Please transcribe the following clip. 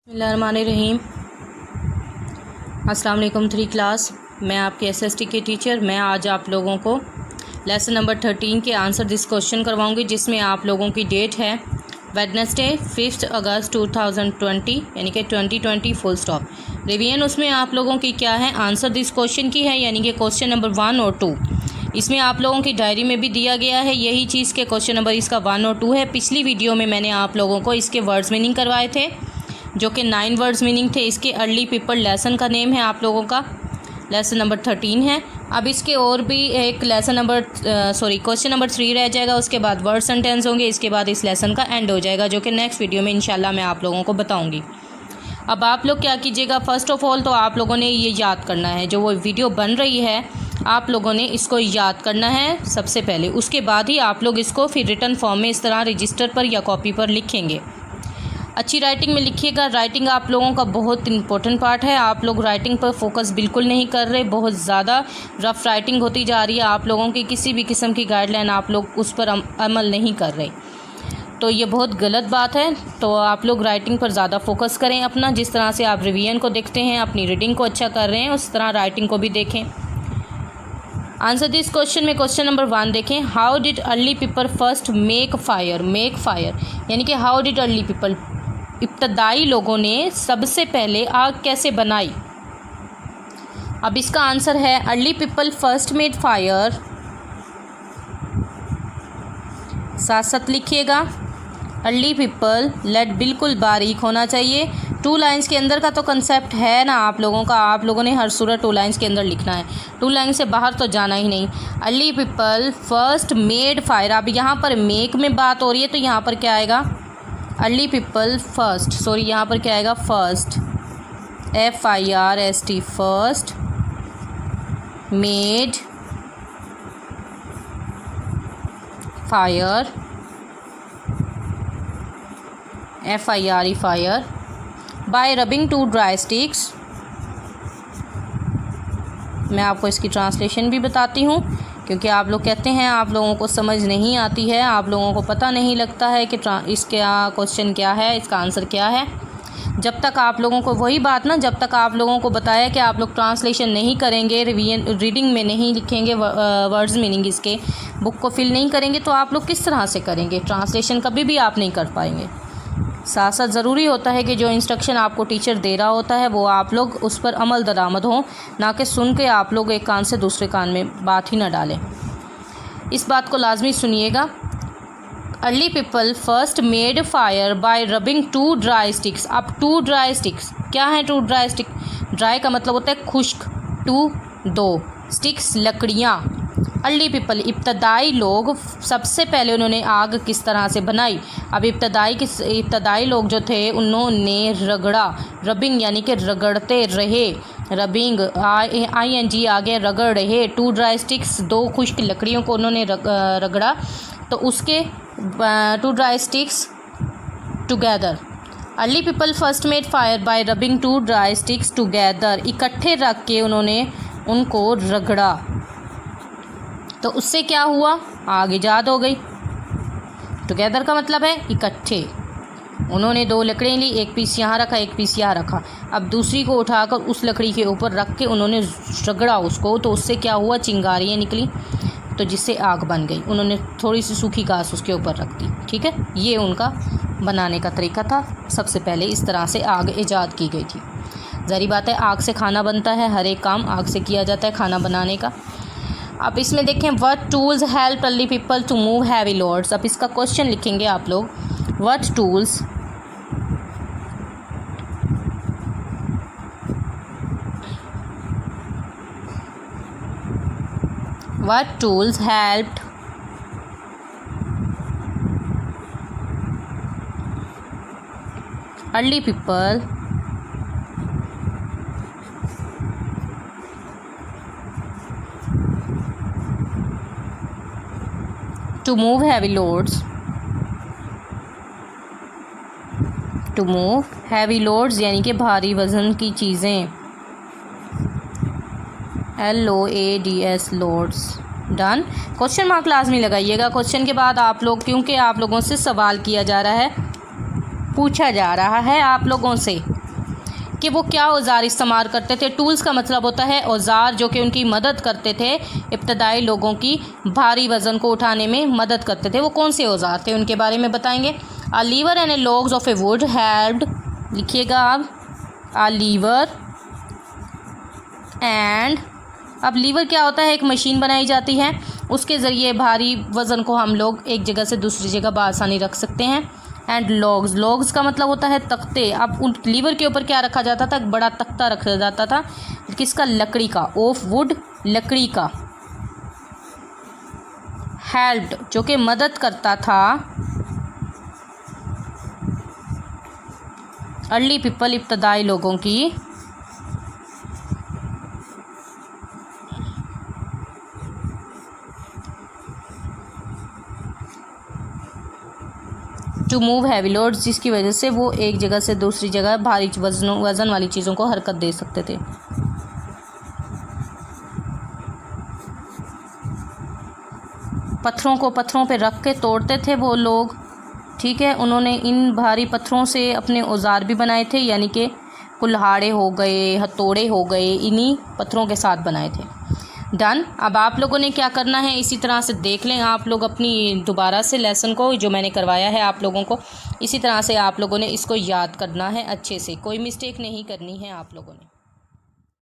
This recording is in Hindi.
बिस्मिल्लाहिर्रहमानिर्रहीम। अस्सलाम वालेकुम 3 क्लास। मैं आपके एसएसटी के टीचर। मैं आज आप लोगों को लेसन नंबर 13 के आंसर दिस क्वेश्चन करवाऊंगी, जिसमें आप लोगों की डेट है वेडनेसडे 5 अगस्त 2020 यानी कि 2020 फुल स्टॉप। रिवीजन उसमें आप लोगों की क्या है, आंसर दिस क्वेश्चन की है, यानी कि क्वेश्चन नंबर 1 और 2। इसमें आप लोगों की डायरी में भी दिया गया है यही चीज़ के क्वेश्चन नंबर इसका 1 और 2 है। पिछली वीडियो में मैंने आप लोगों को इसके वर्ड्स मीनिंग करवाए थे, जो कि 9 वर्ड्स मीनिंग थे। इसके अर्ली पीपल लेसन का नेम है आप लोगों का, लेसन नंबर 13 है। अब इसके और भी एक क्वेश्चन नंबर 3 रह जाएगा, उसके बाद वर्ड सेंटेंस होंगे, इसके बाद इस लेसन का एंड हो जाएगा, जो कि नेक्स्ट वीडियो में इंशाल्लाह मैं आप लोगों को बताऊंगी। अब आप लोग क्या कीजिएगा, फ़र्स्ट ऑफ ऑल तो आप लोगों ने ये याद करना है, जो वो वीडियो बन रही है आप लोगों ने इसको याद करना है सबसे पहले। उसके बाद ही आप लोग इसको फिर रिटन फॉर्म में इस तरह रजिस्टर पर या कॉपी पर लिखेंगे। अच्छी राइटिंग में लिखिएगा। राइटिंग आप लोगों का बहुत इंपॉर्टेंट पार्ट है। आप लोग राइटिंग पर फोकस बिल्कुल नहीं कर रहे, बहुत ज़्यादा रफ़ राइटिंग होती जा रही है। आप लोगों की किसी भी किस्म की गाइडलाइन आप लोग उस पर अमल नहीं कर रहे, तो ये बहुत गलत बात है। तो आप लोग राइटिंग पर ज़्यादा फोकस करें अपना। जिस तरह से आप रिवीजन को देखते हैं, अपनी रीडिंग को अच्छा कर रहे हैं, उस तरह राइटिंग को भी देखें। आंसर दिस क्वेश्चन में क्वेश्चन नंबर 1 देखें। How did early people first make fire. Make fire यानी कि हाउ डिड अर्ली पीपल, इब्तदाई लोगों ने सबसे पहले आग कैसे बनाई। अब इसका आंसर है early people first made fire. साथ साथ लिखिएगा अर्ली पीपल, लेट बिल्कुल बारीक होना चाहिए। 2 लाइन्स के अंदर का तो कंसेप्ट है ना आप लोगों का, आप लोगों ने हर सूरत 2 लाइन्स के अंदर लिखना है, 2 लाइन से बाहर तो जाना ही नहीं। Early people first made fire. अब यहाँ पर मेक में बात हो रही है, तो यहाँ पर क्या आएगा, अर्ली पीपल फर्स्ट, यहाँ पर क्या आएगा, first, FIRST, first made fire, FIRE fire, bye rubbing 2 dry sticks. मैं आपको इसकी ट्रांसलेशन भी बताती हूँ, क्योंकि आप लोग कहते हैं आप लोगों को समझ नहीं आती है, आप लोगों को पता नहीं लगता है कि इसका क्वेश्चन क्या है, इसका आंसर क्या है। जब तक आप लोगों को वही बात ना, जब तक आप लोगों को बताया कि आप लोग ट्रांसलेशन नहीं करेंगे, रीडिंग में नहीं लिखेंगे वर्ड्स मीनिंग, इसके बुक को फिल नहीं करेंगे, तो आप लोग किस तरह से करेंगे ट्रांसलेशन, कभी भी आप नहीं कर पाएंगे। साथ साथ ज़रूरी होता है कि जो इंस्ट्रक्शन आपको टीचर दे रहा होता है वो आप लोग उस पर अमल दरामद हो, ना कि सुन के आप लोग एक कान से दूसरे कान में बात ही ना डालें। इस बात को लाजमी सुनिएगा। Early people first made fire bye rubbing 2 dry sticks. अब 2 ड्राई स्टिक्स क्या है, 2 ड्राई स्टिक, ड्राई का मतलब होता है खुश्क, 2 स्टिक्स लकड़ियाँ। अर्ली पीपल इब्तदाई लोग, सबसे पहले उन्होंने आग किस तरह से बनाई। अब इब्तदाई लोग जो थे उन्होंने रगड़ा, रबिंग यानी कि रगड़ते रहे, रबिंग ING आ गया, रगड़ रहे। 2 ड्राई स्टिक्स, 2 खुश्क लकड़ियों को उन्होंने रगड़ा, तो उसके 2 dry sticks together. Early people first made fire bye rubbing 2 dry sticks together. इकट्ठे रख के उन्होंने उनको रगड़ा, तो उससे क्या हुआ, आग ईजाद हो गई। टुगेदर का मतलब है इकट्ठे। उन्होंने 2 लकड़ियाँ ली, एक पीस यहाँ रखा, एक पीस यहाँ रखा। अब दूसरी को उठाकर उस लकड़ी के ऊपर रख के उन्होंने रगड़ा उसको, तो उससे क्या हुआ, चिंगारियाँ निकली, तो जिससे आग बन गई। उन्होंने थोड़ी सी सूखी घास उसके ऊपर रख दी। ठीक है, ये उनका बनाने का तरीका था। सबसे पहले इस तरह से आग ईजाद की गई थी। ज़ाहिर बात है आग से खाना बनता है, हर एक काम आग से किया जाता है खाना बनाने का। अब इसमें देखें, what tools help early people to move heavy loads. अब इसका क्वेश्चन लिखेंगे आप लोग, what tools helped early people to move heavy loads, यानी कि भारी वजन की चीज़ें, LOADS loads. Done. Question mark लाजमी लगाइएगा क्वेश्चन के बाद आप लोग, क्योंकि आप लोगों से सवाल किया जा रहा है, पूछा जा रहा है आप लोगों से। कि वो क्या औज़ार इस्तेमाल करते थे। टूल्स का मतलब होता है औज़ार जो कि उनकी मदद करते थे, इब्तदाई लोगों की भारी वज़न को उठाने में मदद करते थे। वो कौन से औज़ार थे उनके बारे में बताएंगे। A lever and a logs of a wood helped, लिखिएगा आप, आ लीवर एंड, अब लीवर क्या होता है, एक मशीन बनाई जाती है, उसके ज़रिए भारी वज़न को हम लोग एक जगह से दूसरी जगह बआसानी रख सकते हैं। एंड लॉग्स, लॉग्स का मतलब होता है तख्ते। अब उन लीवर के ऊपर क्या रखा जाता था, एक बड़ा तख्ता रखा जाता था, किसका, लकड़ी का, ऑफ वुड, लकड़ी का। हेल्प्ड जो कि मदद करता था, अर्ली पीपल इब्तदाई लोगों की, टू मूव हैवी लोड्स, जिसकी वजह से वो एक जगह से दूसरी जगह भारी वज़न वाली चीज़ों को हरकत दे सकते थे। पत्थरों पे रख के तोड़ते थे वो लोग, ठीक है। उन्होंने इन भारी पत्थरों से अपने औज़ार भी बनाए थे, यानी कि कुल्हाड़े हो गए, हथौड़े हो गए, इन्हीं पत्थरों के साथ बनाए थे। डन। अब आप लोगों ने क्या करना है, इसी तरह से देख लें आप लोग अपनी दोबारा से लेसन को जो मैंने करवाया है आप लोगों को, इसी तरह से आप लोगों ने इसको याद करना है अच्छे से, कोई मिस्टेक नहीं करनी है आप लोगों ने।